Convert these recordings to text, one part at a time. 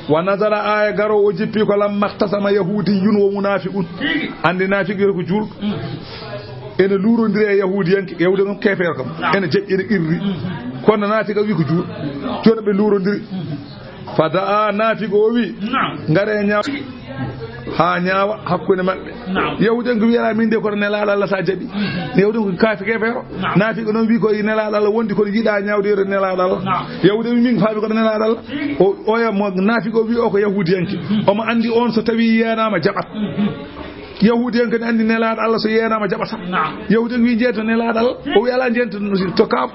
wa nazara aya garo o jippi ko lam maktasama yahudiyun wa munafiqun andi nafiqi ko julɗo ene luurondiri e yahudiyanke yawde non kefere kam ene jeƴƴiri irri kono nafiqa wi ko julɗo joni ɓe luurondiri fada nafiqo o wi ngare ñaaw ha ñaawa hakkunde maɓɓe yahuden ko wiyata min de koto nelaɗo Allah sa jaaɓi yahuden ko kaafi kefeero naafiqo noon wi koye nelaɗo Allah wondi kono yiiɗa ñaawde yero nelaɗo Allah yahuden min faami koto nelaɗo Allah oya mo naafiqo wi o ko yahudiyanke omo andi on so tawi yenama jaɓat yahudiyanke ne andi nelaɗo Allah so yenama jaɓata yahuden wi jeeto nelaɗo Allah o wi ala jento to kaam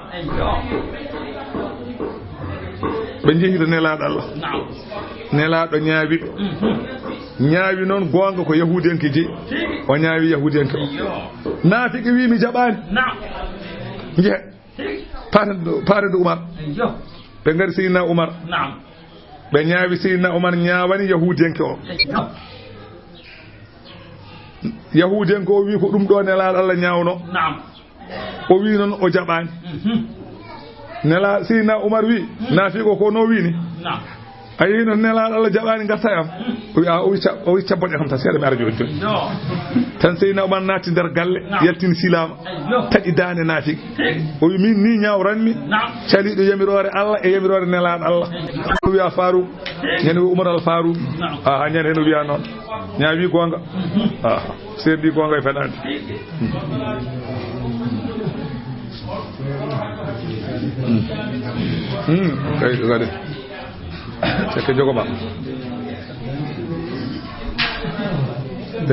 ɓe jeehito nelaɗo Allah nelaɗo ñaawi ñaawi noon goonga ko yahudiyanke jeyi o ñaawi yahudiyanke o naafiqi wi mi jaɓani jeehe paatede Umar ɓe ngari Seydina Umar ɓe ñaawi Seydina Umar ñaawani yahudiyanke o yahudiyanke o wi ko ɗum ɗo nelaɗo Allah ñaawno o wi noon o jaɓani nela Seydina Umar wi naafiqo ko no wini a yehi noon nelaɗo Allah jaɓani garta yam o wi cabboɗe kam tan seeɗa mi ara joni joni tan Seydina Umar naatti nder galle yaltini silama taƴi dande naafiqi o wi min ni ñawranmi caliɗo yamirore Allah e yamirore nelaɗo Allah o wiya Farouk ñande wi Umar al Farouk aha ñande hen o wiya noon ñaawi gonga seeɗi gonga e fenade kay gade ceke jogoba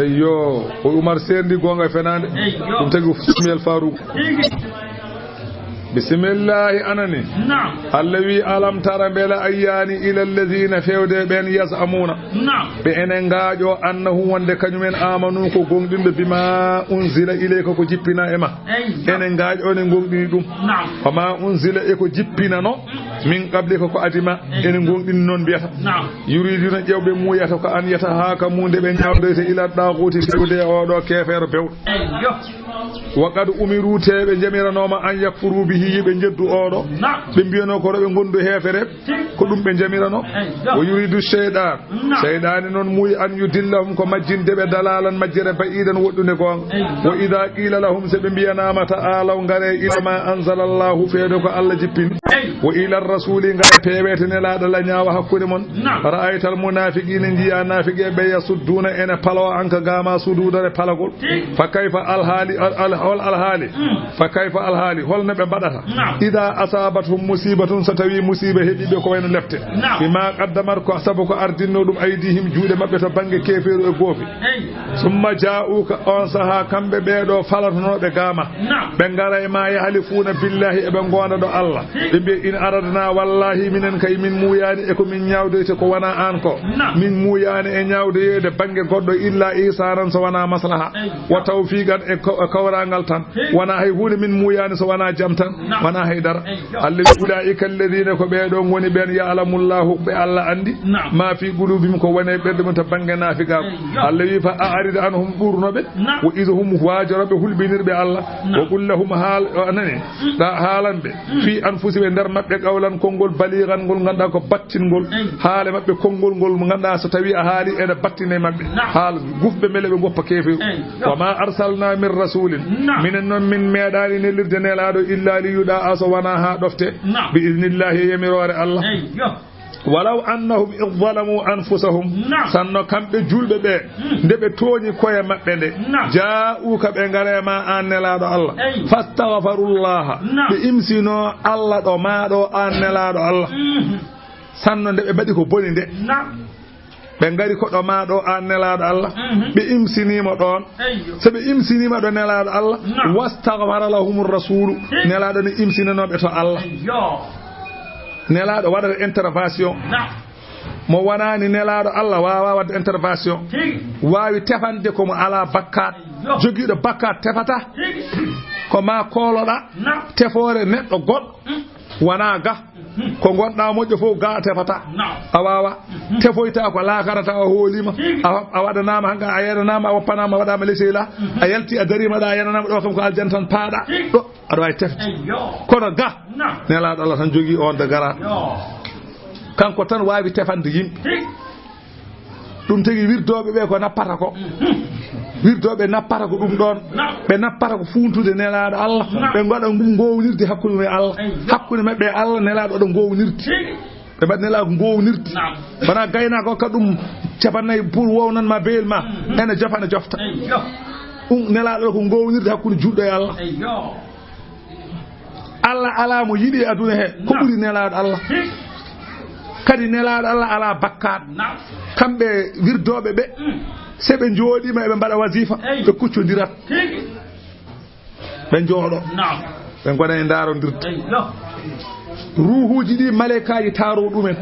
eyyo o Umar sendi gonga fenande dum tagi bismil Farouk bismillahi anani allawi alam tara bela ayani ila alladhina fewde ben yasamuna be enen ngaajo annahu wonde kanyumen amanu ko gongdinde bima unzila ilayka ko jippina ema enen ngaajo onen gongdini dum fama unzila e ko jippina no min qablika ko adima enen gongdini non biyata yuriduna jewbe muyata ko an yata haka munde be nyawde ila daquti fewde o do kefere bew waqad umiru tebe jamiranoma an yakfuru bihi yibe jeddu odo be mbiyano ko robe gondu hefere ko dum be jamirano o yuridu shaydan non muy an yudillahum ko majjinde be dalalan majjere ba'idan woddune gon wa idha qila lahum se be mbiyanama ta'ala ngare ila ma anzala Allah feedo ko Allah jippini wa ila ar-rasuli ngare pewete ne laada la nyaawa hakkude mon ra'aytal munafiqina jiya nafiqe be yasudduna ena palo anka gama sududare palagol fa kayfa al-hali al-hali fa kayfa al-hali holne be badata ida asabatuhum musibatun satawi musiba hebibe ko wayno lefte bima qaddamar ko sabu ko ardinno dum aydihim juude mabbe to bange kefeeru e gofi summa ja'uka on saha kambe be do falatonobe gama be ngara e ma yahlifuna billahi e be gonda do Allah be in aradna wallahi minen kay min muyani e ko min nyawde ko wana an ko min muyani e nyawde yede bange goddo illa isaran so wana maslaha wa tawfiqan e kawrangal tan wana hay hunde min muyani so wana jam tan wana haydara alladhi ulaika alladhina ko be do ngoni ben ya'lamullahu be Allah andi ma fi qulubihim ko wone berde mun ta bange nafiqa alladhi fa a'rid anhum durnobe wa idhum wajarabe hulbinirbe Allah wa qul lahum hal anani da halanbe fi anfusihim dar mabbe qawlan kongol balighan gol ganda ko battingol haale mabbe kongol gol mo ganda so tawi a haali ene battine mabbe haal gufbe melebe goppa kefe wa ma arsalna min rasulin minen non min medani nelirde nelado illa li yuda aso wana ha dofte bi idnillahi yamirore Allah walaw annahum idzalamu anfusahum sanno kambe julbe be ndebe toñi koye mabbe de ja'uka be ngarema an nelado Allah fastaghfirullah be imsino Allah do maado an nelado Allah sanno ndebe badi ko boni de be ngari ko do maado an nelado Allah be imsinima don se be imsinima do nelado Allah wastaghfara lahumur rasul nelado ne imsinanobe to Allah nelaado wadata intervention mo wonani nelaado Allah wawa wadde intervention wawi tefande ko mo ala bakkat jogiido bakkat tefata ko ma koloda tefore neddo god wana ga ko gonda mojo fo ga tefata awawa tefoyta ko laakarata o holima a wadanama hanga a yeranama a woppanama wadama lesela a yalti a darima da yeranama do kam ko aljantan paada do ado ay tefti kono ga nelaado Allah tan jogi on de gara kanko tan wawi tefande yimbe ɗum tagi wirdoɓe ɓe ko nappata ko wirdoɓe nappata ko ɗum ɗon ɓe nappata ko funtude nelaɗo Allah ɓe goɗa gownirde hakkude e Allah hakkude mabɓe e Allah nelaɗo oɗo gownirde ɓe mbaɗ nelaɗo gownirde wona gaynako hokka ɗum capannayyi pour wownanma beyel ma ene jofana jofta ɗum nelaɗo ko gownirde hakkude juɗɗo e Allah Allah ala mo yiɗi e aduna he ko ɓuri nelaɗo Allah kadi nelaɗo Allah ala bakkaɗo kamɓe wirdoɓe ɓe se ɓe jooɗima eɓe mbaɗa wasifa ɓe kuccodirat ɓe jooɗo ɓe gona e darodirde ruhuji ɗi malaikaji taaro ɗumen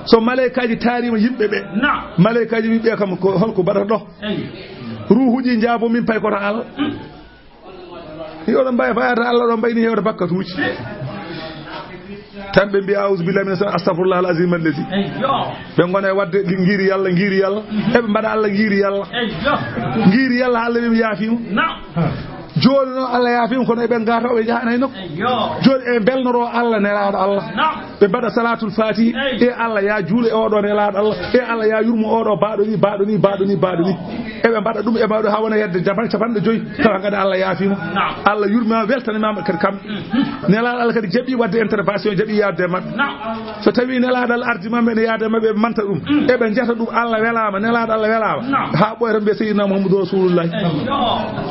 so malaikaji taarima yimɓe ɓe malaikaji wiɓe kam holko mbaɗata ɗo ruhuji jaabo min pay koto Allah yoɗon mbawi fayata Allah ɗon mbayni hewde bakkatuji tan ɓe mbiya auzu billahi mina astahfirullah al azim alladi ɓe gona e wadde guiri yallah eɓe mbaɗa Allah guiri yallah Allah wimi yaafima joni noon Allah yaafima kono eɓe gata ɓe jahanay nokku joni eɓe belnoro Allah nelaɗo Allah ɓe mbaɗa salatul fatihi e Allah ya juule e oɗo nelaɗo Allah e Allah ya yurmo oɗo baɗoni eɓe mbaɗa ɗum e mawɗo ha wona yedde capanɗe joyyi tawa kadi Allah yaafima Allah yurmima weltanimama kadi kamɓe nelaɗo Allah kadi jaaɓi wadde intervention jaaɓi yadde mabɓe so tawi nelaɗo Allah ardimama ene yaade mabɓe ɓe manta ɗum eɓe jetta ɗum Allah welama nelaɗo Allah welama ha ɓoya tan mbiya sayyidina Muhammadou Rasulullahi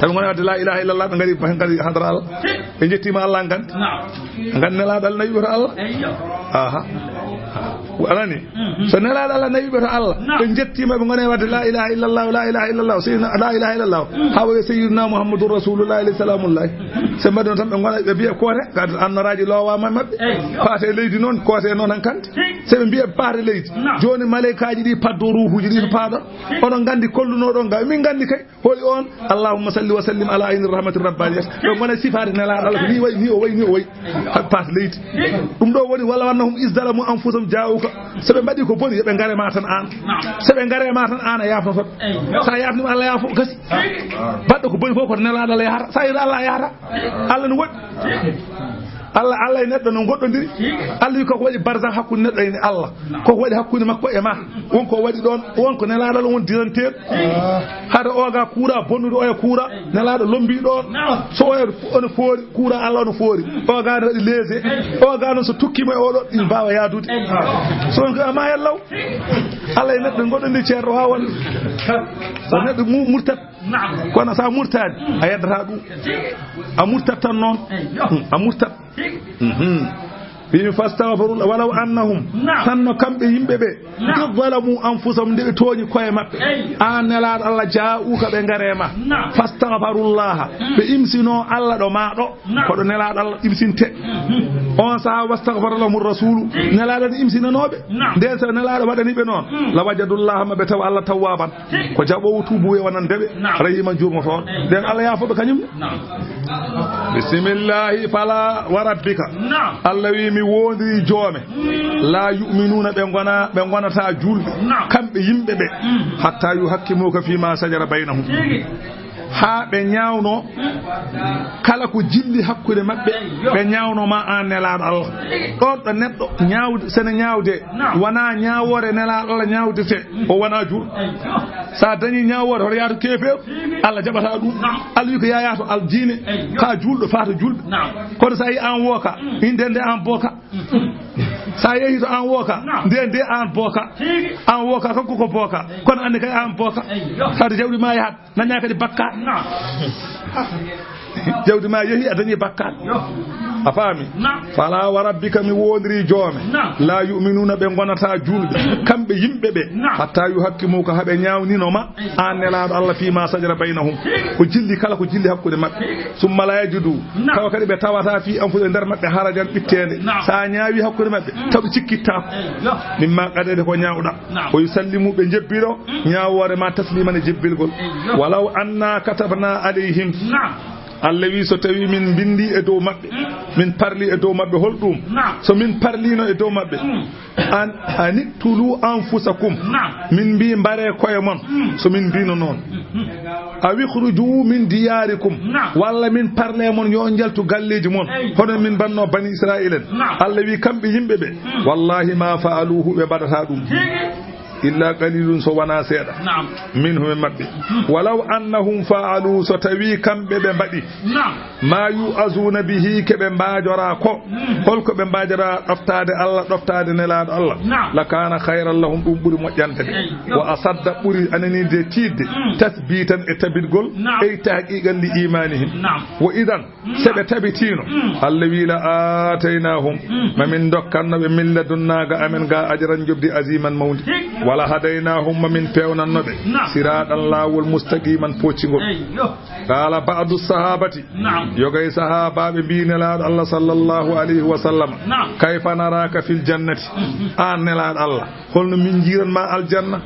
tawi gona wadde la ilaha illallah ɓe gari hadra Allah ɓe jettima Allah gandi nelaɗo Allah nayi to Allah anani so nelaɗo Allah nayi to Allah ɓe jettima ɓe gone wadde la ilaha illallah sayyidina la ilaha illallah ha waye sayyidina Muhammadou Rasulullahi alayhi salamullahi se mbaɗon tan ɓe gona ɓe mbiya koote kadi annaraji lowama mabɓe paate leydi noon koote noon han kante se ɓe mbiya paate leydi joni malaikaji ɗi paddo ruhuji ɗi to paaɗon oɗon gandi kollunoɗon ga min gandi kay holi on allahumma salli wa sallim ala ayni rahmati rabbaniyat ɓe gona sifade nelaɗo Allah ni wayi o wayi paate leydi ɗum ɗo woni walla wannahum isdalamu anfusahum jaa'uka so ɓe mbaɗi ko boni yoɓe garema tan an so ɓe garema tan an a yafnotoɓe sa yafnima Allah yaafo gasi baɗɗo ko boni fof koto nelaɗo Allah yahata sa yiɗa Allah yahata Allah ne woɗɗi Allah e neɗɗo no goɗɗodiri Allah wi koko waɗi barzan hakkude neɗɗo e Allah koko waɗi hakkude makko e ma wonko waɗi ɗon wonko nelaɗo Allah won diranteɗo hade oga kuura bonnude oya kuura nelaɗo lombi ɗon so oya ono foori kuura Allah ono foori oga ne waɗi léger oga noon so tukkima e oɗo il mbawa yadude so on ko ama yellaw Allah e neɗɗo goɗɗodiri ceerno ha wonde so neɗɗo murtat kono sa murtani a yeddata ɗum a murtat tan noon a murtat yimi fastaghfirullah walaw annahum tanno kamɓe yimɓe ɓe idzalamu anfusahum nde ɓe tooñi koye maɓɓe an nelaɗo Allah jaa'uka ɓe garema fastaghfirullah ɓe imsino Allah ɗo maɗo koɗo nelaɗo Allah imsinte on saha wastaghfara lahum rasulu nelaɗo ne imsinanoɓe nden so nelaɗo waɗaniɓe noon la wajadullah maɓe taw Allah tawwaban ko jaɓowo tuubu e wonandeɓe rahiman jurmotoɗo nden Allah yaafoɓe kañumne bisimillahi fala wa rabbika Allah wi mi wondiri joome la yu'minuna ɓe gonata julɓe kamɓe yimɓe ɓe hatta yuhakkimuka fima sajara baynahum ha ɓe ñawno kala ko jilli hakkude maɓɓe ɓe ñawnoma an nelaɗo Allah ɗon ɗo neɗɗo ñawde sene ñawde wona ñawore nelaɗo Allah ñawdete o wona julɗo sa dañi ñawore hoto yaata kefew Allah jaɓata ɗum Allah wi ko yayato aljine ka julɗo fata julɓe kono sa yi an wooka inde nde an booka sa yehi to an wooka nde an booka an wooka kanko ko booka kono andi kay an booka sade jawɗi ma yahat naña kadi bakkat jawdi ma yehi a dañi bakkat a faami fala wa rabbika mi wondiri joome la yu'minuna ɓe gonata julɓe kamɓe yimɓe ɓe hatta yuhakkimuka haɓe ñawninoma an nelaɗo Allah fima sajara baynahum ko jilli kala ko jilli hakkude maɓɓe summa la yajidu tawa kadi ɓe tawata fi anfude nder maɓɓe harajan ɓittede sa ñaawi hakkude maɓɓe taw cikkittako mimma qadede ko ñawɗa o yusallimu ɓe jebbiɗo ñawore ma tasliman e jebbilgol walaw anna katabna alayhim Allah wi so tawi min bindi e dow maɓɓe min parli e dow maɓɓe holɗum so min parlino e dow maɓɓe an anittulu anfusakum min mbi mbare koye mon so min mbino noon a wikhruju min diyarikum walla min parle mon yo jaltu galleji mon hono min banno bani israil en Allah wi kamɓe yimɓe ɓe wallahi ma faaluhu ɓe mbaɗata ɗum illa qalilun so wana seeɗa minhum e maɓɓe walaw annahum fa'alu so tawi kamɓe ɓe mbaɗi ma yu'azuna bihi keɓe mbajora ko holko ɓe mbajora ɗoftade Allah ɗoftade nelaɗo Allah la kana khayran lahum ɗum ɓuuri moƴƴante ɓe wa asadda ɓuuri ananide tidde tasbitan e tabitgol e tahqiqan li imanihim wa idan seɓe tabitino Allah wi la ataynahum mamin dokkannoɓe min ladunnaga amen ga ajran jobdi aziman mawdi wala hadaynahum mamin pewnannoɓe siraɗan lawol mustaqiman poccigol qala ba'du sahabati yogay sahabaɓe mbi nelaɗo Allah sallallahu alayhi wa sallam kayfa naraka fil jannati an nelaɗo Allah holno min jiranma aljanna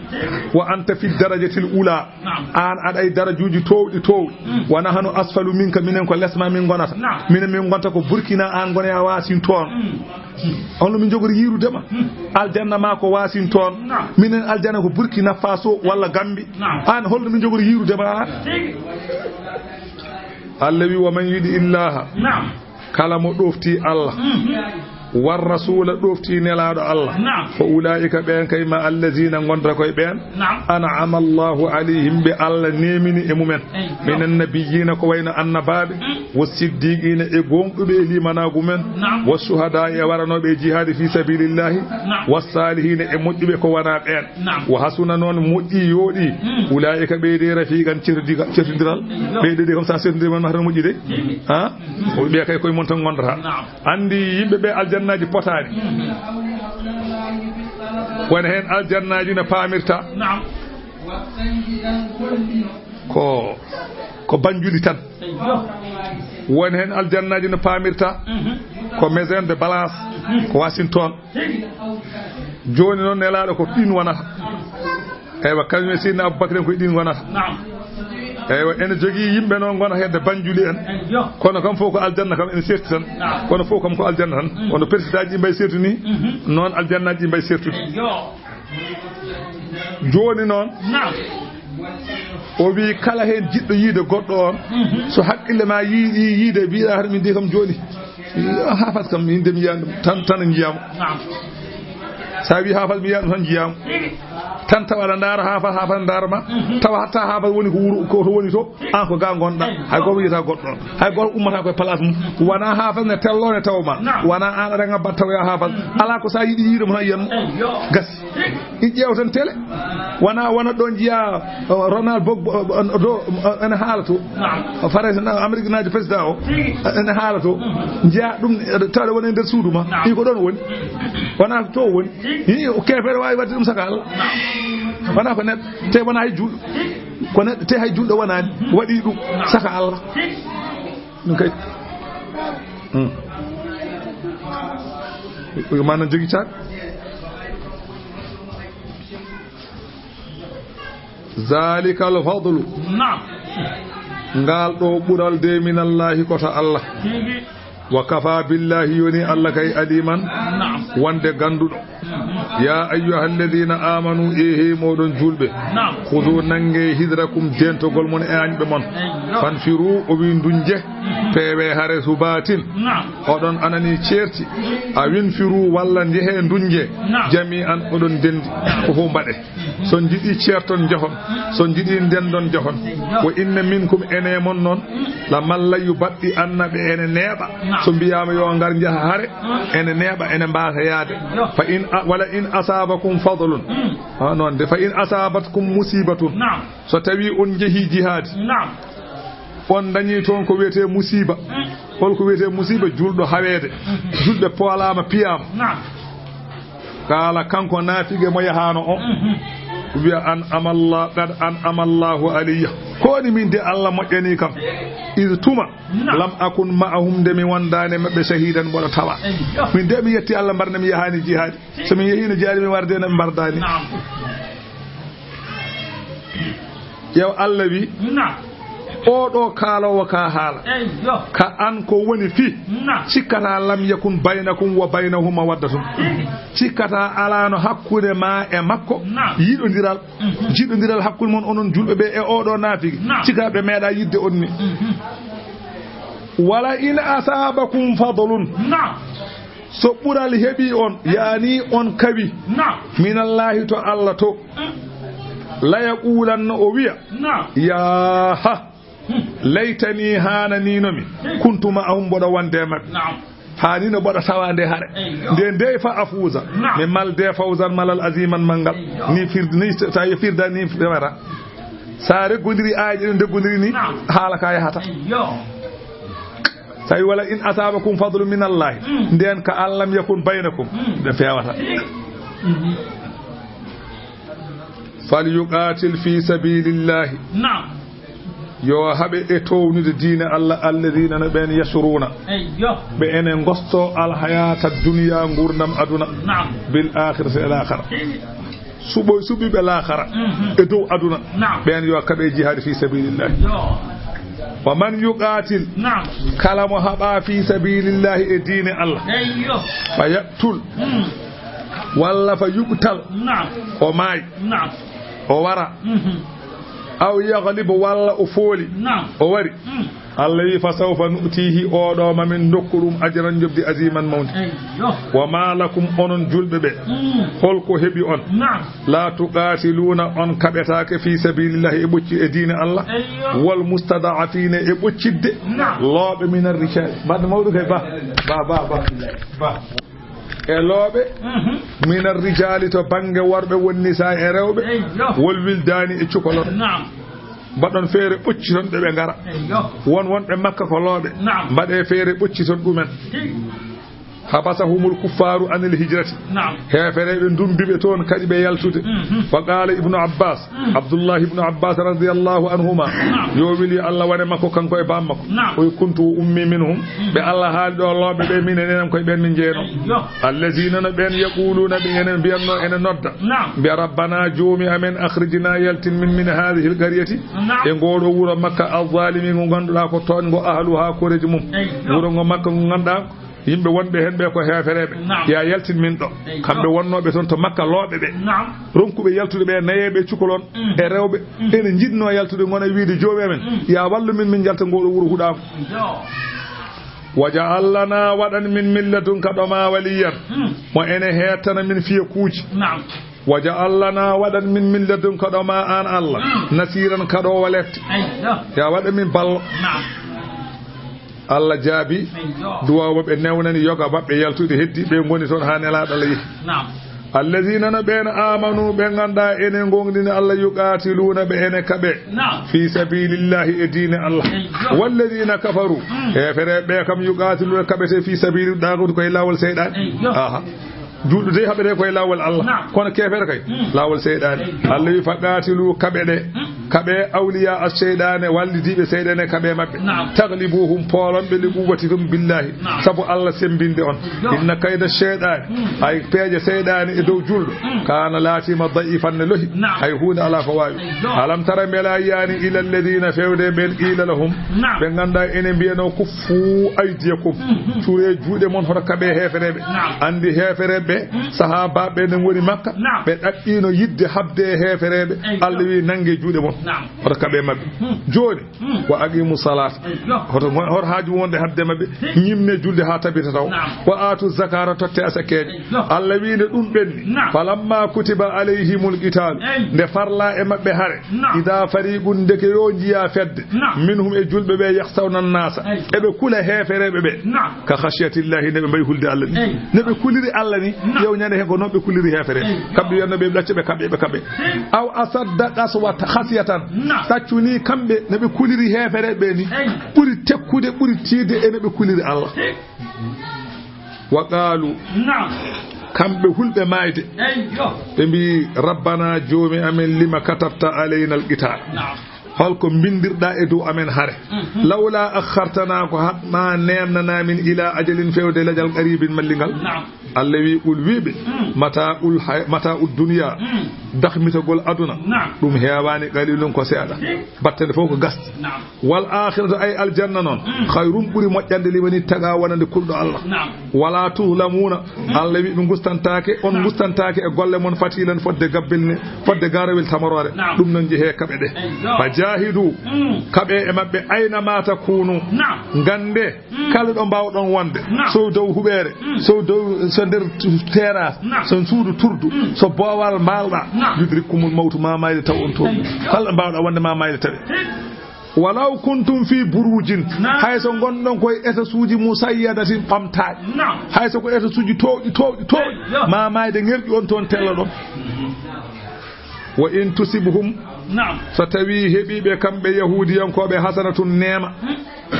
wa anta fi darajatil ula an aɗa e darajuji towɗi wona hano asfalu minka minen ko lesma min gonata minen min gonta ko Burkina an gona ya wasin toon holno min jogori yirudema aljanna ma ko wasin toon minen aljanna ko Burkina Faso walla Gambi an holno min jogori yirudema Allah wi wa man yidi illaha kala mo ɗofti Allah war rasula ɗofti nelaɗo Allah fa ulaika ɓen kay ma allazina gonda koye ɓen an'ama Allahu alayhim ɓe Allah nemini e mumen min annabiyina ko wayno annabaɓe wasiddiqina e gonɗuɓe e limanagu men wassuhada e waranoɓe e jihadi fi sabilillahi wassalihina e moƴƴuɓe ko wona ɓen wa hasuna noon moƴƴi yooɗi ulaika ɓeyde rafiqan certodiral ɓeyde comme ça certodirman mata moƴƴi de ha ɓe kay koye mon tan gondata andi yimɓeɓe aljannaji potani wona hen aljannaji no pamirta ko banjuli tan wona hen aljannaji no pamirta ko maison de balance ko Washington joni noon nelaɗo ko ɗin wonata eywa kañum e Seydina Aboubacry koye ɗin wonata eywa ene jogii yimɓe noon gona hedde banjuli en kono kam fof ko aljanna kam ene serti tan kono fof kam ko aljanna tan kono président ji mbay sertu ni noon aljannaji mbay sertude joni noon o wi kala hen jiɗɗo yiide goɗɗo on so haqqille ma yiiɗi yiide mbiɗa hata min de kam joni hafat kam min de mi yiyan ɗum tan jiyamo sa wi hafat mi yiyan ɗum tan jiyamo tan tawa ndara hafat ndara ma tawa hatta hafat woni ko wuro ko to woni to an ko ga gonɗa hay goto yita goɗɗo hay goto ummata koye place mum wona hafat ne tello ne tawma wona an aɗa ngabbat taw ya hafat ala ko sa yiiɗi yiidemo tan yiyanmo gasi i ƴeew tan télé wona ɗon jiya Ronald do ene haala to France Amérique naji président o ene haala to jiya ɗum tawde woni e nder suudu ma i ko ɗon woni wona to woni o kefere wawi wadde ɗum saka Allah wona ko neɗɗo te wona hay julɗo ko neɗɗo te hay julɗo wonani waɗi ɗum saka Allah ɗum kay mana jogui caɗ zalika al fadlu ngal ɗo ɓural de min Allahi kota Allah wa kafa billahi yoni Allah kay aliman wonde ganduɗo ya ayyuhalladhina amanu ehe moɗon julɓe khudu nange hidrakum dentogol mon e añɓe mon fanfiru o wi dunje pewe hare subatin oɗon anani certi a winfiru walla jehe dunje jami an oɗon dendi ko fo mbaɗe son jiɗi certon jahon son jiɗi ndendon jahon wa inna minkum ene mon noon la mallayu baɗɗi annaɓe ene neeɓa so mbiyama yo ngar jaha hare ene neeɓa ene mbasa yaade fa in wala in asabakum fadlun non de fa in asabatkum musibatun so tawi on jehi jihadi on dañi toon ko wiyete musiba holko wiyete musiba julɗo hawede julɓe poolama piyama kala kanko naafigue mo yahano o wiya an amallah qad an amallahu aliyya koni min de Allah moƴƴani kam iz tuma lam akun ma'ahum de mi wondane mabbe shahidan boɗo tawa min de mi yetti Allah mbarna mi yahani jihadi so mi yehino jihadi mi warde na mbardani yow Allah wi oɗo kaalowo ka haala ka an ko woni fi cikkata lam yakun baynakum wa baynahuma waddatun cikkata alano hakkude ma e makko yiɗodiral jiɗodiral hakkude mon onon julɓe ɓe e oɗo naafiki cikkaɓe meeɗa yidde on ni wala in asabakum fadlun so ɓural heɓi on yani on kawi minallahi to Allah to la yaqulanno o wiya yaha laytani hananinomi kuntuma ahum mboɗo wonde mabɓe hani no boɗa tawande haare nde nde fa afuusa mi malde fawsan malal aziman mangal ni firde ni tawi firda ni remata sa reggodiri aaji ɗe deggodiri ni haala ka yahata tawi wala in asabakum fadlu min allahi nden ka allam yakun baynakum ɓe fewata falyuqatil fi sabilillahi yo haɓe e townude diine Allah alladina no ɓen yasuruna ɓe enen gosto alhayata duniya gurdam aduna bil akhirati al akhira suɓiɓe lahara e dow aduna ɓen yo kaɓe jihadi fi sabilillahi wa man yuqatil kala mo haɓa fi sabilillahi e diine Allah fa yaqtul walla fa yuqtal o maayi o wara aw yaghlibu walla o fooli o wari Allah wi fa sawfa nu'tihi oɗo mamin dokku ɗum ajran jobdi aziman mawdi wa ma lakum onon julɓe ɓe holko heɓi on la tuqatiluna on kaɓetake fi sabilillahi e ɓocci e diine Allah wal mustada'afina e ɓoccidde looɓe min ar-rijal mbaɗa mawɗo kay ba e looɓe min ar-rijali to bange worɓe wonni sa e rewɓe wol wildani e cukalon mbaɗon feere ɓocci ton ɓe ngara wonɓe makka ko looɓe mbaɗe feere ɓocci ton ɗumen habasahumul kuffaru anil hijrati hefereɓe dumbiɓe toon kadi ɓe yaltude fa qala ibnu abbas abdullah ibnu abbas radiyallahu anhuma yo wili Allah wane makko kanko e bam makko o kuntu ummi minhum ɓe Allah haali ɗo looɓe ɓe min enen koye ɓen min jeeno allazina no ɓen yaquluna ɓe enen mbiyanno ene nodda mbiya rabbana joomi amen akhrijna yaltin min hadihi lqaryati e ngoɗo wuro makka alzalimi ngo ganduɗa ko toon ngo ahluha koreji mum wuro ngo makka ngo ganduɗa yimɓe wonɓe hen ɓe ko hefereɓe ya yaltin min ɗo kamɓe wonnoɓe toon to makka looɓe ɓe ronkuɓe yaltude ɓe nayeɓe cukalon e rewɓe ene jiɗno yaltude gona wiide joomi amen ya wallu min jalta ngoɗo wuuro huɗama waja'alna waɗan min milladunka ɗoma waliyan mo ene hettana min fiya kuuji waja'alna waɗan min milladunka ɗoma an Allah nasiran kaɗo walette ya waɗa min ballo Allah jaabi duwawo ɓe newnani yoga maɓɓe yaltude heddi ɓe goni toon ha nelaɗo Allah yehi alladina no ɓen amanu ɓe ganda ene gongdini Allah yuqatiluna ɓe ene kaɓe fi sabilillahi e diine Allah walladina kafaru hefere ɓe kam yuqatiluna kaɓete fi sabili ɗagude koye lawol seyɗani aha julɗo de haɓete koye lawol Allah kono kefere kay lawol seyɗani Allah wi faqatilu kaɓe ɗe kaɓe awliya as-seyɗane wallidiɓe seyɗane kaɓe mabɓe taglibuhum poolonɓe li quwwatikum billahi saabu Allah sembinde on inna kayda seyɗani hay peeje seyɗani e dow julɗo kana laatima da'ifan ne lohi hay hunde ala ko wawi alam tara mbela yani ila alladina fewde ɓen qila lahum ɓe ganda ene mbiyano kuffu aydiyakum cuure juuɗe mon hoto kaɓe hefereɓe andi hefereɓe sahabaɓe ne woni makka ɓe ɗaɓɓino yidde habde e hefereɓe Allah wi nangue juuɗe mon hoto kaɓe mabɓe joni wa aqimu salata hoto haaju wonde habde mabɓe ñimne julde ha tabita taw wa atu zakara totte asakeje Allah wi nde ɗum ɓenni falamma kutiba alayhimul qital nde farla e mabɓe haare ida fariqun deke yo jiya fedde minhum e julɓe ɓe yakhsawna nasa eɓe kula hefereɓe ɓe ka khashiyatillahi neɓe mbayi hulde Allah ni neɓe kuliri Allah ni yew ñande hen ko noon ɓe kuliri hefere kamɓe wiyatno ɓe ɗacce ɓe kaɓe aw asadda qaswata khasiyatan taccuni kamɓe neɓe kuliri hefere ɓe ni ɓuri tekkude ɓuri tiide e neɓe kuliri Allah wa qalu kamɓe hulɓe mayde ɓe mbi rabbana joomi amen lima katabta alayna alqital holko bindirɗa e dow amen haare lawla akhartana ko hatma nemnanamin ila ajalin fewde lajal qaribin mallingal Allah wi ul wiɓe mata ul dunya dakmitagol aduna ɗum heewani qalilun ko seeɗa battande fof ko gasde wal akhiratu ay aljanna noon khayrum ɓuri moƴƴande limani taga wonande kulɗo Allah wala tuhlamuna Allah wi ɓe gustantake on gustantake e golle mon fatilan fodde gabbelne fodde garawel tamarore ɗum noon jeehe kaɓe ɗe fa jahidu kaɓe e mabɓe ayna ma takunu gande kala ɗo mbawɗon wonde so dow huɓere so dow so nder terrasse so suudu turdu so boowal mbalɗa yudrikumul mawtu ma mayde taw on toon kala ɗo mbawɗa wonde ma mayde tawe walaw kuntum fi burujin hayso gonɗon koye étasuji musayyadatin ɓamtaɗi hayso ko étasuji towɗi ma mayde ŋerƴi on toon tella ɗon wa in tusibhum so tawi heeɓiɓe kamɓe yahudiyankoɓe hasanatun nema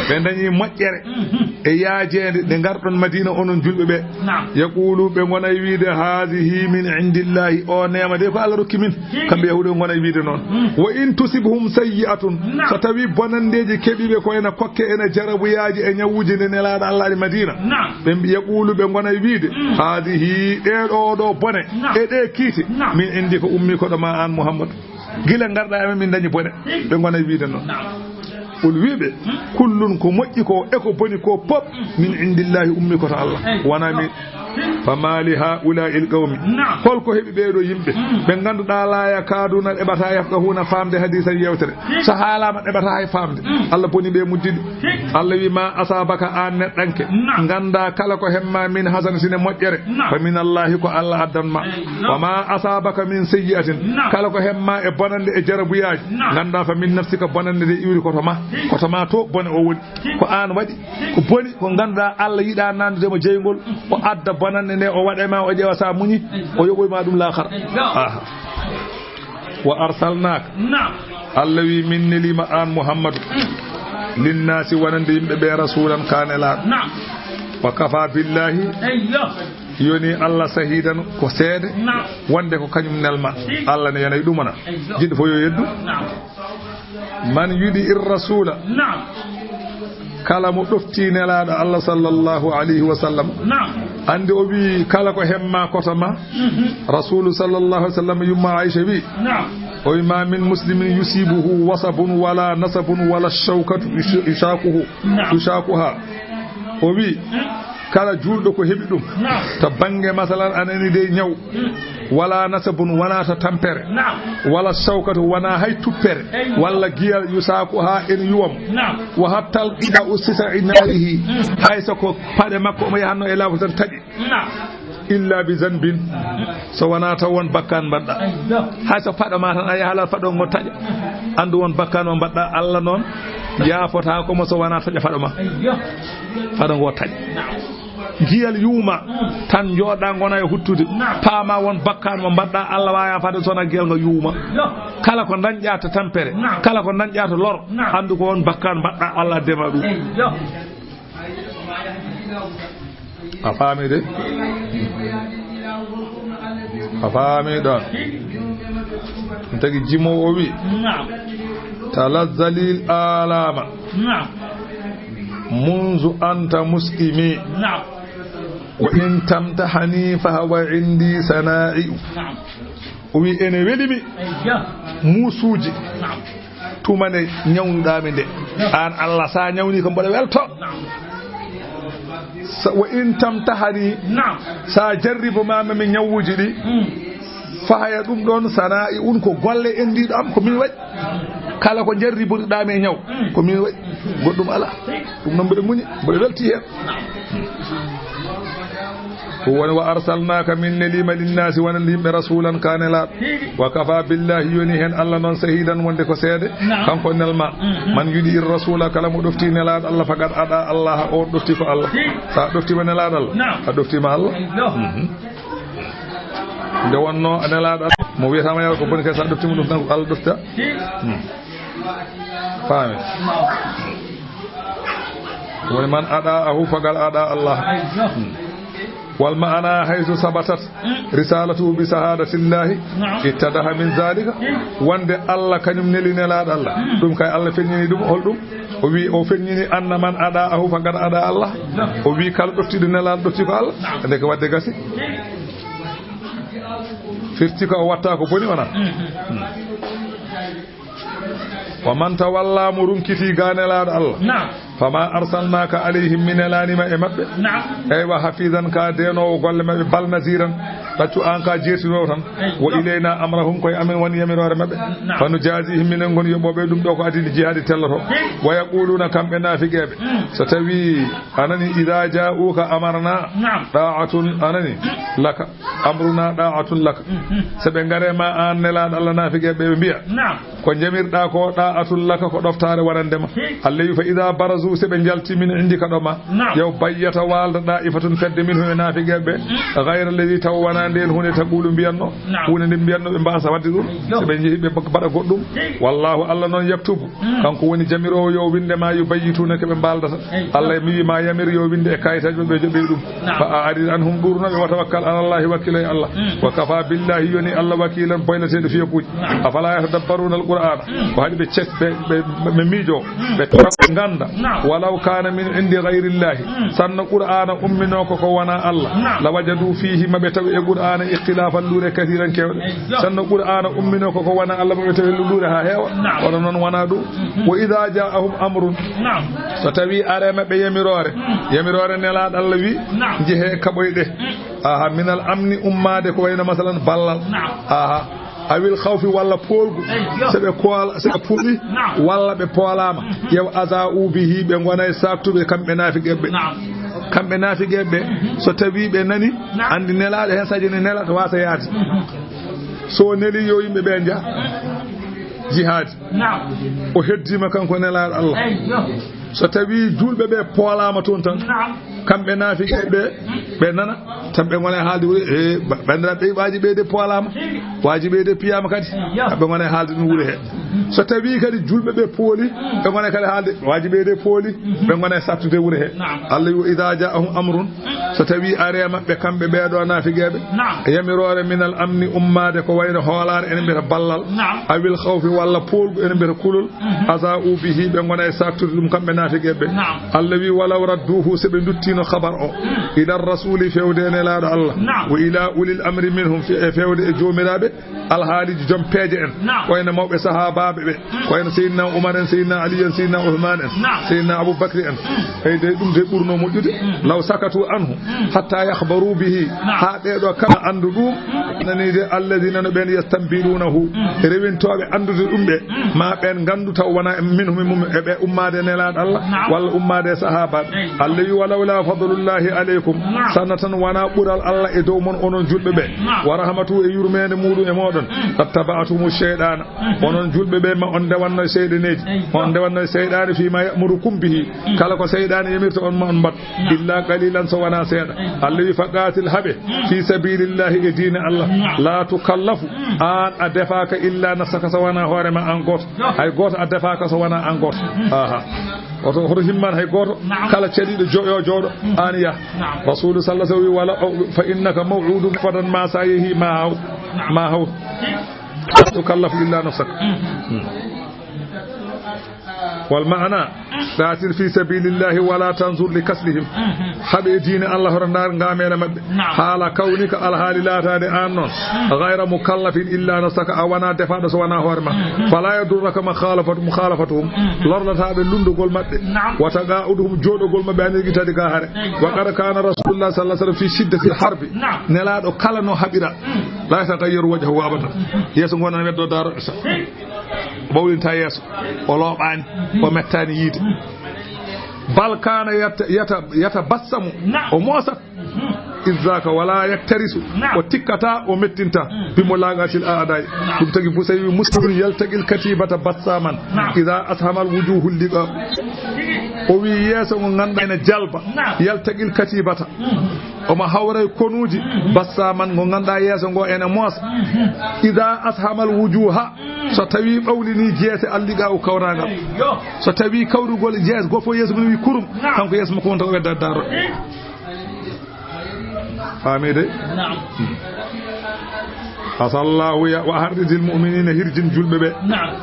ɓe dañi moƴƴere e yaajede nde garɗon madina onon julɓe ɓe yaqulu ɓe gona e wiide hadihi min indillahi o nema de ko Allah rokki min kamɓe yahude gona e wiide noon wa in tusibhum sayyi'atun so tawi bonandeji keɓiɓe ko ene kokke ene jarabuyaji e ñawuji nde nelaɗo Allah e madina ɓe yaqulu ɓe gona e wiide hadihi ɗeɗo ɗo bone e ɗe kiiti min indi ko ummi koɗo ma an Muhammadu gila garɗa emen min dañi bone ɓe gona e wiide noon ɓol wiɓe kullun ko moƴƴi ko eko boni ko pop min indillahi ummi koto Allah wona min famali haulai il qawmi holko heeɓi ɓeeɗo yimɓe ɓe ganduɗa laaya kaduna ɗeɓata yafqahuna famde hadisa yewtere so haalama ɗeɓata hay famde Allah boni ɓe mujjiɗi Allah wi ma asabaka an neɗɗanke ganda kala ko hemma min hasanatine moƴƴere fa min allahi ko Allah addanma wa ma asabaka min sayyi'atin kala ko hemma e bonande e jarabuyaji ganda fa min nafsika bonande de iwri koto ma to bone o woni ko an waɗi ko boni ko ganduɗa Allah yiɗa nandudemo jeygol o adda bonande nde o waɗema o ƴeewa sa muñi o yoɓoyma ɗum laakara wa arsalnaka Allah wi min nelima an Muhammadu linnasi wonande yimɓe ɓe rasulan kanelaɗo wa kafa billahi yoni Allah sahidan ko seede wonde ko kañum nelma Allah ne yanayi ɗumana jiɗɗo fo yo yeddu man yudi ir rasula kala mo ɗofti nelaɗo Allah sallallahu alayhi wa sallam andi o wi kala ko hemma koto ma rasulu sallallahu alayhi wa sallam yumma Aisha wi o wi ma min muslimin yusibuhu wasabun wala nasabun wala shawkatu yushakuha o wi kala julɗo ko heɓi ɗum to bange masalan anani de ñaw wala nasabun wona to tampere wala shawkatu wona hay tuppere walla giyal yusaku ha en yuwam wa hattal ida usisa inalihi hay soko paɗe makko omo yahanno e laabu tan taƴi illa bi zanbin so wona taw won bakkan mbaɗɗa hay so paɗo ma tan a yahalal paɗo ngo taƴa andu won bakkan o mbaɗɗa Allah noon yaafota komo so wona taƴa paɗo ma paɗo ngo taƴa giyal yuuma tan jooɗa gona e huttude paama won bakkan mo mbaɗɗa Allah waya fade sona giyal ngo yuuma kala ko dañƴa to tampere kala ko dañƴa to lor andu ko won bakkan mbaɗɗa Allah dema ɗum a faami de a faami ɗon tagi jimowo o wi talazzalil alama munzu anta muslimi wa in tamtahani fa huwa indi sana'i o wi ene welimi musuji tumane ñawnuɗami nde an Allah sa ñawni ko mboɗo welto wa in tamtahani sa jarribo mama mi ñawuji ɗi faya ɗum ɗon sana'i un ko golle endiɗo am ko min waɗi kala ko jarriboɗiɗami e ñaw ko min waɗi goɗɗum ala ɗum noon mbiɗa muñi mbiɗa welti hen woni wa arsalnaka min nelima linnasi wonande yimɓe rasulan kanelaɗo wa kafa billahi yoni hen Allah noon sahidan wonde ko seede kanko nelma man yudi ir rasula kala mo ɗofti nelaɗo Allah faqat aɗa Allah o ɗofti ko Allah sa ɗoftima nelaɗo Allah a ɗoftima Allah nde wonno nelaɗo mo wiyatama yaw ko boni kay sa ɗoftima ɗum tan ko Allah ɗofta faami woni man aɗa ahu fagal aɗa Allah wal ma'ana haythu sabatat risalatu bi sahadatillahi ittadaha min zalika wonde Allah kañum neli nelaɗo Allah ɗum kay Allah feññini ɗum holɗum o wi o feññini anna man aɗa ahu faqad aɗa Allah o wi kala ɗoftiɗo nelaɗo ɗofti ko Allah nde ko wadde gasi firti ko watta ko boni wana wa man tawalla mo runkiti ganelaɗo Allah fama arsalnaka alayhim min elanima e mabɓe eywa hafizan ka denowo golle mabɓe bal nasiran ɗaccu an ka jeertinowo tan wo ilayna amrahum koye amin woni yamirore mabɓe fano jasihim minen goni yoɓoɓe ɗum ɗo ko adini jihadi telloto wa yaquluna kamɓe nafiqeɓe so tawi anani ida ja'uka amarna da'atun anani laka amruna da'atun laka soɓe garema an nelaɗo Allah nafiqeɓe ɓe mbiya ko jamirɗa ko da'atun laka ko ɗoftare wonandema Allah wi fa ida barazu seɓe jalti min indika ɗoma yow bayyata walda da'ifatun fedde min hume nafiqeɓe gayra alladi taw wona nden hunde taqulu mbiyanno hunde nde mbiyanno ɓe mbasa wadde ɗum soɓe jeehi ɓe mbaɗa goɗɗum wallahu Allah noon yaktubu kanko woni jamirowo yo windema yubayyituna keɓe mbaldata Allah mi wima yamir yo winde e kayitaji ɓe joɓe ɗum fa a arid anhum ɗurnoɓe wa tawakkal ala allahi wakkilo e Allah wa kafa billahi yoni Allah wakilan boynateɗo fiyakuji afala yatadabbaruna alqur'ana ko haɗi ɓe ces ɓe miijo ɓe tora ɓe ganda walaw kana min indi gayrillahi sanno qur'ana ummino ko wona Allah la wajadu fihi maɓe tawi e qur'ana ikhtilafan lure kathiran kewɗe sanno qur'ana ummino ko wona Allah maɓe tawi lure ha heewa kono noon wona ɗum wa idha ja'ahum amrun so tawi arema ɓe yamirore nelaɗo Allah wi jeehe kaɓoyɗe aha minal amni ummade ko wayno masalan ballal aha awil khawfi walla polgu sebe puɗi walla ɓe poolama yew aza'u bihi ɓe gonay saktuɓe kamɓe naafiqeɓe so tawi ɓe nani andi nelaɗo hen saji ne nelaɗo wasa yaade so neli yo yimɓe ɓe jaa jihadi o heddima kanko nelaɗo Allah so tawi julɓe ɓe poolama toon tan kamɓe naafiqeɓe ɓe nana tan ɓe gona haalde wuri e bandiraɓe ɓe waji ɓeyde poolama waji ɓeyde piyama kadi ɓe gona haalde ɗum wuuri he so tawi kadi julɓe ɓe pooli ɓe gona kadi haalde waji ɓeyde pooli ɓe gona sattude wuuri he Allah wi idha ja'ahum amrun so tawi arema ɓe kamɓe ɓeɗo naafiqeɓe yamirore minal amni ummade ko wayno hoolare ene mbiyata ballal awil khawfi walla polgu ene mbiyata kulol aza'u bihi ɓe gona sattude ɗum kamɓe naafiqeɓe Allah wi walaw radduhu seɓe duttino khabar o ila rasuli fewde nelaɗo Allah wa ila ulil amri minhum fewde e jomiraɓe alhaaliji joom peeje en koyno mawɓe sahabaɓe ɓe koyno seydina Umar en seydina Ali en seydina Uthman en seydina Aboubacry en eyde ɗum de ɓurno moƴƴude law sakatu anhu hatta yahbaru bihi ha ɓeɗo kala andu ɗum nanide alladina no ɓen yastanbirunahu rewintoɓe andude ɗum ɓe ma ɓen gandu taw wona minhum eɓe ummade nelaɗo Allah walla ummade sahabaɓe Allah wi walawla fadlullahi aleykum sanatan wona ɓural Allah e dow mon onon julɓe ɓe wa rahmatu e yurmede muɗum e moɗon tattaba'tumu shayɗana onon julɓe ɓe ma on ndewanno seyɗaneji ma on ndewanno seyɗane fima ya'murukum bihi kala ko seyɗane yamirta on ma on mbat illa qalilan so wona seeɗa Allah wi faqatil haɓe fi sabilillahi e diine Allah la tukallafu an a defaka illa nafsaka so wona hoorema an goto hay goto a defaka so wona an goto aha hoto himman hay goto kala caɗiɗo yo jooɗo an yah rasulu sallah sa wi wala fa innaka maw'udun fadan ma sa yeehi ma haw tukallafu illa nafsaka والمعنى قاتل في سبيل الله ولا تنظر لكسلهم حبي دين الله رنار غامل مد حال كونك الحال لا تادي انون غير مكلف الا نسك اوانا دفا دو وانا هورما فلا يدرك مخالفتهم لورلتا be lundugol mabbe wata ga'uduhum jodogol mabbe ani tadi ga hare wa qad kana rasulullah sallallahu alaihi wasallam fi shiddati harbi nelado kala no habira la tagayyaru wajhu abada yeso ngona weddo daro isa bawlinta yeso o loɓani o mettani yiide bal kana yatabassamu o moosat izaka wala yaktarisu o tikkata o mettinta bimo lagatil a'dai dum tagi fu sawi muslimun yaltaqil katibata bassaman idha ashamal wujuhul liqa o wi yeso ngo ganda ene jalba yaltaqil katibata o ma hawray konuji bassaman ngo ganda yeso ngo ene moosa idha ashamal wujuha so tawi bawlini jeese alliga o kawragal so tawi kawrugol jees go fo yeso mun wi kurum kanko yeso mo ko wonta wedda daro famide asallahu ya wa hardidil mu'minina hirjin julɓe ɓe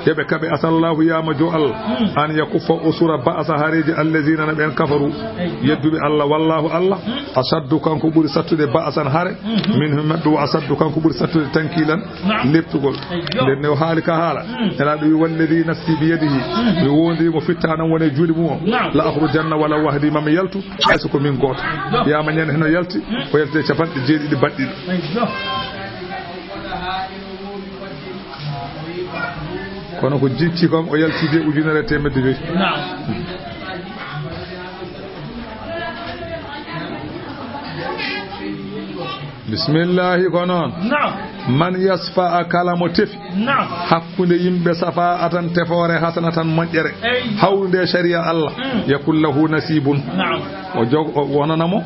yeɓe kaɓe asallahu yama jo Allah an yakuffa usura ba'sa hareji allazina ɓen kafaru yedduɓe Allah wallahu Allah asaddu kanko ɓuri sattude ba'san hare min mabɓe wa asaddu kanko ɓuri sattude tankilan leptugol nden ne o haali ka haala elaɗo wi walladi nafsi bi yadihi mi wondimo fitta nan wone juuɗe mum o la akhrujanna wala wahdi mami yaltu hayso ko min goto yama ñande heno yalti o yaltide capanɗe jeeɗiɗi baɗɗiɗo kono ko jicci kom o yaltide ujunere temedde joyi bismillahi ko noon man yasfa kala mo tefi hakkunde yimɓe safa atan tefore hasana tan moƴƴere hawrude sharia Allah yakul lahu nasibun o jog o wonanamo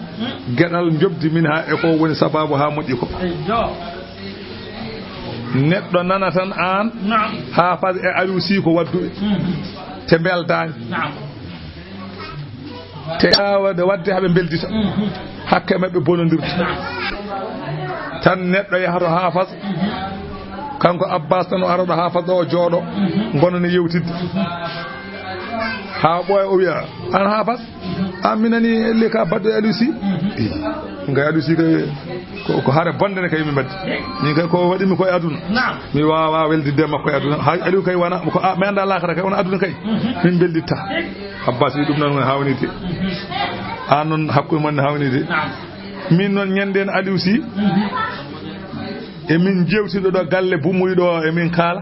gueɗal jobdi min ha e ko woni sababu ha moƴƴi ko neɗɗo nana tan an ha fas e alusi ko wadduɓe te beldani te awade wadde haɓe beldita hakke mabɓe bonodirta tan neɗɗo yahata ha fas kanko Abbas tan o araɗo ha fas o jooɗo gonone yewtidde ha ɓooya o wiya an ha fas an minani elle ka badde alusi ngay alusi kay ko haare bonde ne kay mi baddi min kay ko waɗimi koye aduna mi wawa weldidde makko e aduna ha aliou kay wona ko mi anda lakara kay wona aduna kay min belditta Abbas wi ɗum noon hawnide an noon hakkude mon ne hawnide min noon ñanden aliou si emin jewtiɗo ɗo galle bumuyɗo emin kaala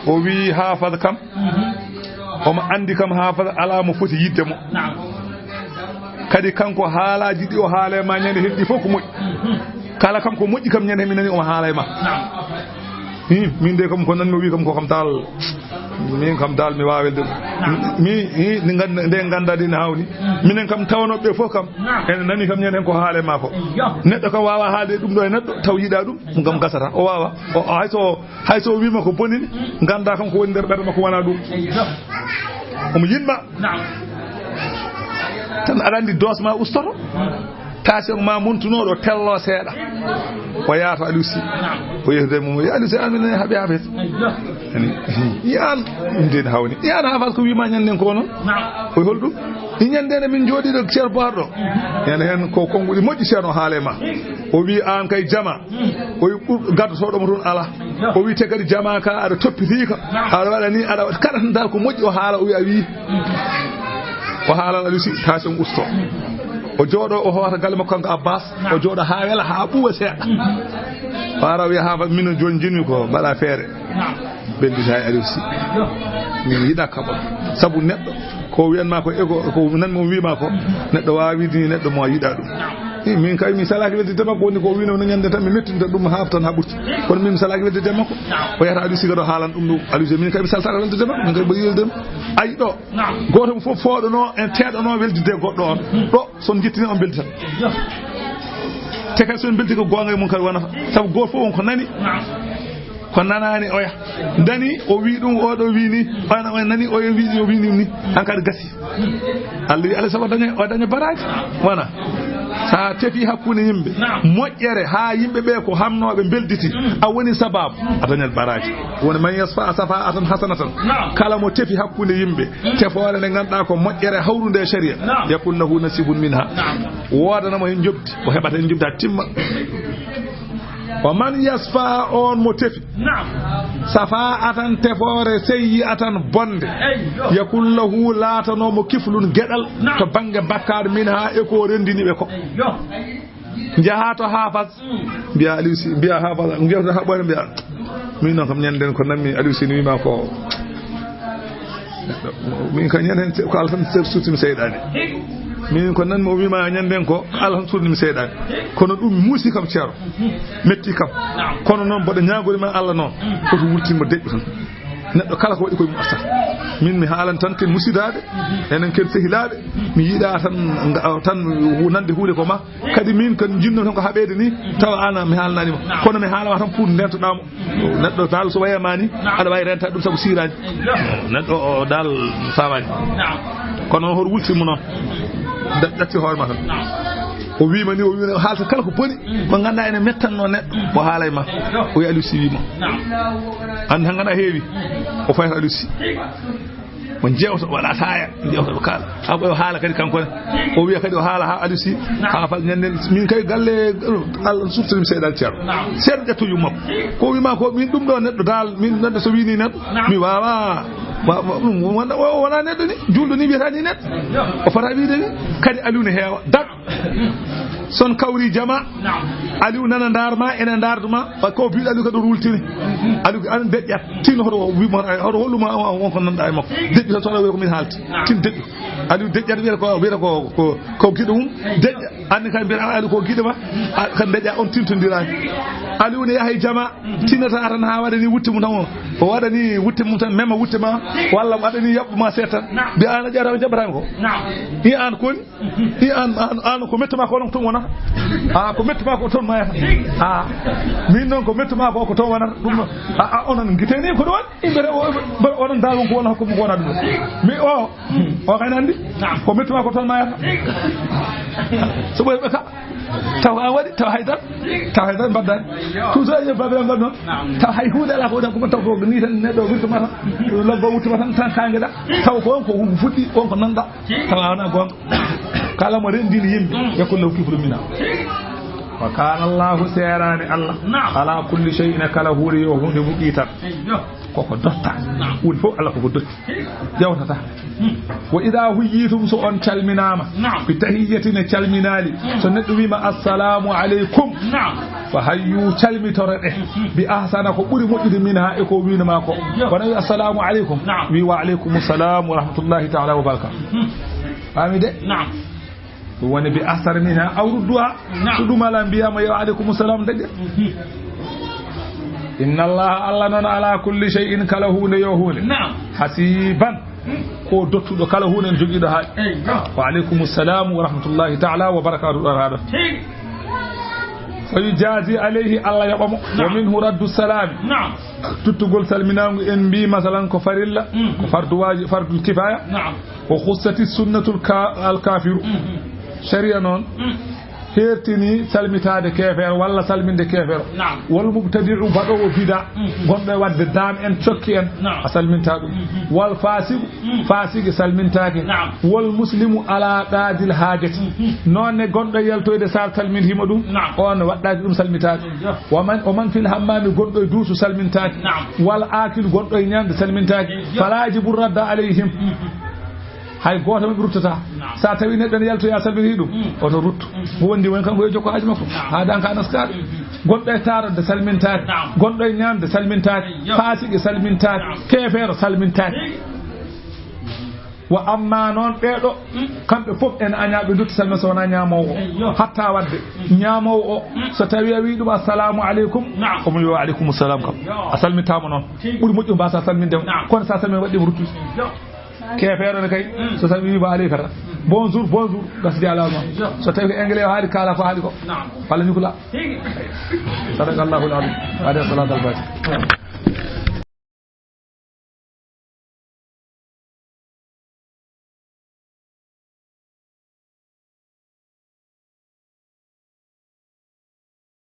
o wi hafad kam omo andi kam hafad ala mo foti yidde mo kadi kanko haalaji ɗi o haala ma ñande heddi fof ko moƴƴi kala kam ko moƴƴi kam ñande mi nani omo haala ma min de kam ko nanmi o wi kam ko kam dal min kam dal mi wawelde mi nde gandadi ne hawni minen kam tawanoɓe fof kam ene nani kam ñanden ko haale ma ko neɗɗo kam wawa haalde ɗum ɗo e neɗɗo taw yiɗa ɗum gam gasata o wawa hayso wima ko bonini ganda kam ko woni nder ɓerde makko wona ɗum omo yinma tan aɗa andi dos ma ustoto tension ma muntunoɗo tello seeɗa o yaato aliou si o yehude mum aliou si amine haaɓe hafet ani yan ndeni hawni yan hafat ko wima ñanden ko noon o holɗum i ñandene min jooɗiɗo ceer boarɗo ene hen ko konnguɗi moƴƴi ceerno haale ma o wi an kay jama o gaddotoɗomo toon ala o wi te kadi jama ka aɗa toppitika aɗa waɗa ni aɗa waɗa kaɗa tan dal ko moƴƴi o haala o wi a wi o haalan aliou si tension usto o jooɗo o hoota galle makko kanko Abbas o jooɗo ha wela ha ɓuwa seeɗa o ara wiya ha minen joni jinmi ko mbaɗa feere ɓendita e aliou si min yiɗa kaɓon saabu neɗɗo ko wiyanma ko ego ko nanmi o wima ko neɗɗo wawi widini neɗɗo mo yiɗa ɗum min kay mi salaki weldide makko woni ko wino no ñande tan mi mettinta ɗum haaf tan ha ɓurti kono min mi salaki weldide makko o yata aliou siga ɗo haalan ɗum ɗum aliou min kay mi saltaka weldide makko min kay ɓoyi weldidema ayi ɗo goto mo foof fooɗono en teɗono weldide goɗɗo on ɗo son jettini on belditat te kay son beldi ko gonga e mum kadi wonata saabu goto fof on ko nani ko nanani oya dani o wi ɗum oɗo wi ni ona o nani o wi o wi ni hankadi gasi Allah wi Allah sabu o daña baraji wona sa tefi hakkude yimɓe moƴƴere ha yimɓe ɓe ko hamnoɓe belditi a woni sababu a dañat baraji woni man yasfa safa atan hasanatan kala mo tefi hakkude yimɓe tefore nde ganduɗa ko moƴƴere hawrude sharia yakul lahu nasibun minha wodanamo hen jobdi o heɓata hen jobdi ha timma o man yasfa on mo tefi safa atan tefore seyyi atan bonde yakul lahu laatanomo kiflun gueɗal to banggue bakkar min ha e ko rendiniɓe ko jaha to hafas mbiya aliou si mbiya hafas jewta ha ɓoyre mbiya min noon kam ñanden ko nammi aliou si ni wima ko min ka ñanden ko Allah tan sutimi seyɗani min ko nan mo wima ñanden ko Allah surnimi seeɗani kono ɗum muusi kam ceero metti kam kono noon mboɗo ñagori men Allah noon koto wurtinmo deƴƴo tan neɗɗo kala ko waɗi koye mum astata min mi haalan tan ken musidade enen ken sehilaɓe mi yiiɗa tan nande huude ko ma kadi min kan jinno tan ko haɓede ni tawa ana mi haalananima kono mi haalama tan pour ndentoɗamo neɗɗo dal so wayama ni aɗa wawi renta ɗum saabu siraji neɗɗo o dal famani kono hoto wultinmo noon ɗatti hoore ma tan o wiima ni o wiima haalta kala ko boni ko ganduɗa ene mettanno neɗɗo o haalay ma o yi Aliou Sy wiima andi tan ganduɗa heewi o fayta Aliou Sy mo jewto waɗa taaya jewto ɗo kaala ha ɓoyo haala kadi kankone o wiya kadi o haala ha Aliou Sy ha fal ñanden min kay galle Allah suftanimi seeɗal ceerno seeɗa ƴettoju makko ko wima ko min ɗum ɗo neɗɗo dal min neɗɗo so wini neɗɗo mi wawa wona neɗɗo ni julɗo ni wiyata ni neɗɗo o fota wiide ni kadi Aliou ne heewa dag son kawri jama Aliou nana darma ene darduma ko biɗo Aliou kadi rultini Aliou an deƴƴat tin hoto wima hoto holluma wonko nanɗa e makko deƴƴi tan soɗa wiya ko min haalti tin deƴƴu Aliou deƴƴat wiyata ko giɗo mum deƴƴa anni kadi mbiyata Aliou ko giɗo ma kadi deƴƴa on tintodirani Aliou ne yahay jama tinata tan ha waɗani wutte mum tan o waɗani wutte mum tan mema wutte ma walla waɗani yaɓɓuma seet tan mbi an a ƴeewata jaɓatami ko i an koni i an ko mettuma ko onon ko toon wonata ko mettuma ko toon mayata min noon ko mettuma ko toon wonata ɗum onon guiteni ko ɗon imbere onon dal wonko wona hokkumo ko wona ɗum mi o kayne andi ko mettuma ko toon mayata so ɓoyi ɓe ka taw an waɗi taw haydara mbaddani toujours eñe babiragal noon taw hay hunde ala ko waɗi ko taw ko ni tan neɗɗo wirtuma tan lobbo wuttuma tan kangeɗa taw ko wonko fuɗɗi wonko nanɗa taw a wona gonga kala mo rendini yimɓe yakkullahu kiflu mina wa kana Allahu serani Allah ala kulli shay'in kala huuri yo hunde muɗɗi tan koko dotta hunde fof Allah koko dotti jawtata wa idha huyitum so on calminama bi tahiyyatin calminali so neɗɗo wima assalamu aleykum fa hayyu calmitore bi ahsana ko ɓuri moƴƴude min ha e ko winoma ko wona wi assalamu aleykum wi wa aleykum assalam wa rahmatullahi ta'ala wa barakatuh fami de ɗum woni bi ahsana min ha awrudduha so ɗum ala mbiyama yo aleykum assalam daƴƴa inna allaha Allah noon ala kulli shay'in kala hunde yo hunde hasiban ko dottuɗo kala hunde jogiɗo ha wa aleykum assalam wa rahmatullahi ta'ala wa barakatuh ɗo haɗo fa yujazi alayhi Allah yaɓamo wa minhu raddu salami tuttugol salminagu en mbi masalan ko farilla ko fardu kifaya o khussati sunnatul al-kafiru sharia noon hertini salmitade kefere walla salminde kefere wal mubtadi'u baɗowo bida gonɗo e wadde dam en cokki en a salminta ɗum wal fasigi salmintake wal muslimu ala qadil hajati nonne gonɗo yaltoyde sa salmintima ɗum on waɗɗaki ɗum salmitade o man fil hammami gonɗo e duusu salmintake wal akil gonɗo e ñamde salmintake falaji burradda alayhim hay goto mi ruttata sa tawi neɗɗo ne yaltoya salmini ɗum oto ruttu mo wondi woni kanko yo jokko haji makko ha danka naskade gonɗo e tarode salmintake gonɗo e ñamde salmintake fasiki salmintake kefeero salmintake wa amma noon ɓeeɗo kamɓe fof en añaɓe dutti salmin so wona ñamowo o hatta wadde ñamowo o so tawi a wi ɗum assalamu aleykum omo yo aleykum salam kam a salmintama noon ɓuuri moƴƴu mbasa salmindema kono sa salmin waɗɗima ruttude kefeero ne kay so tawi wiima alaykata bonjour gasdi alama so tawi ko anglais o haali kala ko haali ko walla ñukula sadaqa Allahu al-azim wa salatu al-fatiha